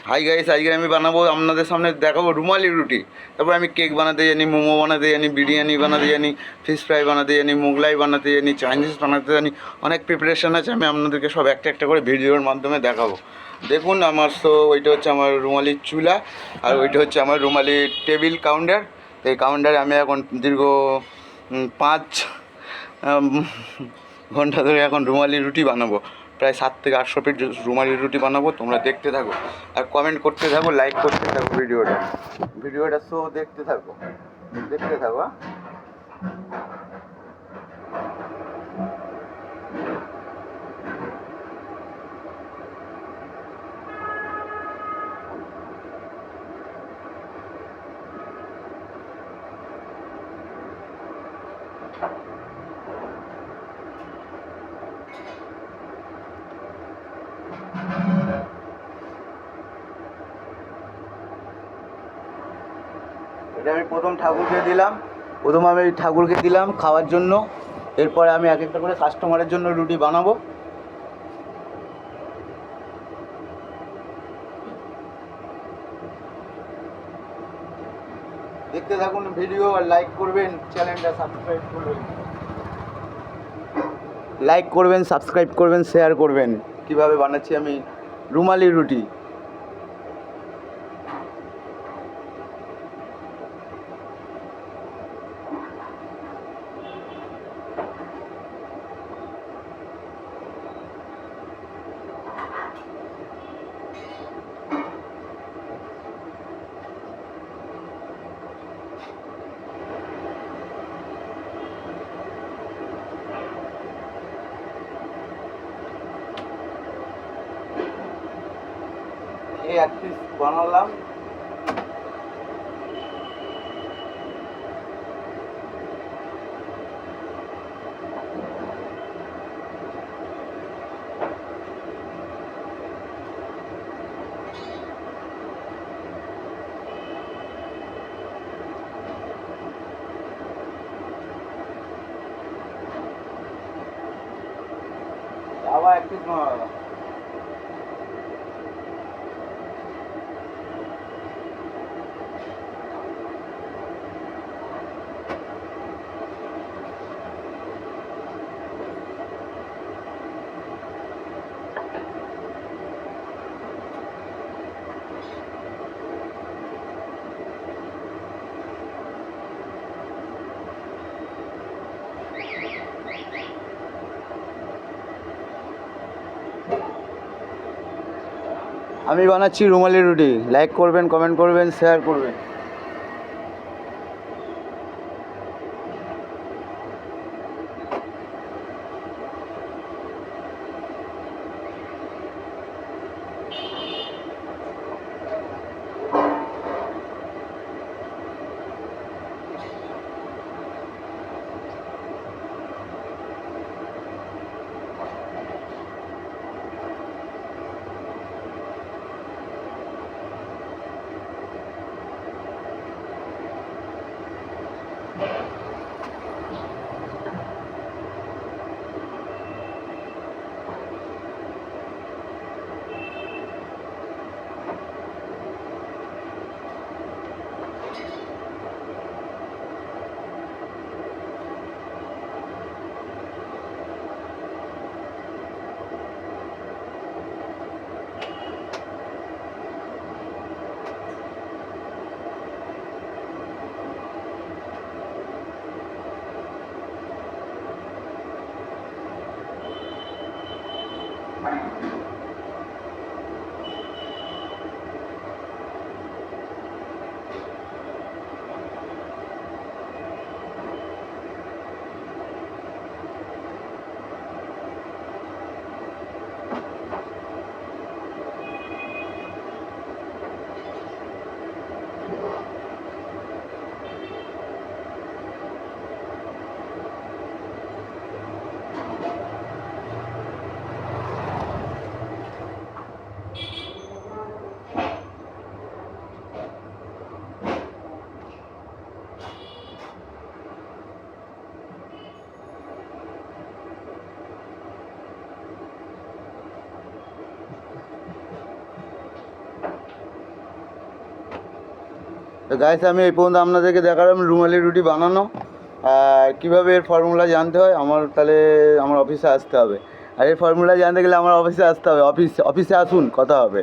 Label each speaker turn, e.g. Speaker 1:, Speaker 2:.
Speaker 1: Hi guys, আজকে আমি বানাবো, আপনাদের সামনে দেখাবো রুমালি রুটি। তারপর আমি কেক বানাতে জানি, মোমো বানাতে জানি, বিরিয়ানি বানাতে জানি, ফিশ ফ্রাই বানাতে জানি, মোগলাই বানাতে জানি, চাইনিজ বানাতে জানি। অনেক প্রিপারেশান আছে, আমি আপনাদেরকে সব একটা একটা করে ভিডিওর মাধ্যমে দেখাবো। দেখুন আমার তো ওইটা হচ্ছে আমার রুমালির চুলা, আর ওইটা হচ্ছে আমার রুমালি টেবিল কাউন্টার। এই কাউন্টারে আমি এখন দীর্ঘ 5 ঘন্টা ধরে এখন রুমালি রুটি বানাবো। প্রায় 7 থেকে 800 পিস রুমালি রুটি বানাবো। তোমরা দেখতে থাকো আর কমেন্ট করতে থাকো, লাইক করতে থাকো ভিডিওটা সো দেখতে থাকো হ্যাঁ? এটা আমি প্রথম ঠাকুরকে দিলাম খাওয়ার জন্য। এরপরে আমি এক একটা করে কাস্টমারের জন্য রুটি বানাবো। দেখতে থাকুন ভিডিও, আর লাইক করবেন, চ্যানেলটা সাবস্ক্রাইব করবেন, সাবস্ক্রাইব করবেন, শেয়ার করবেন। কিভাবে বানাচ্ছি আমি রুমালি রুটি। এই এক পিস বানালাম। আবার এক পিস বানালাম। আমি বানাচ্ছি রুমালি রুটি। লাইক করবেন, কমেন্ট করবেন, শেয়ার করবেন। তো গাইস আমি এই পর্যন্ত আপনাদেরকে দেখালাম রুমালি রুটি বানানো। আর কীভাবে এর ফর্মুলা জানতে হয় আমার তাহলে আমার অফিসে আসতে হবে। আর এর ফর্মুলা জানতে গেলে আমার অফিসে আসতে হবে। অফিসে আসুন, কথা হবে।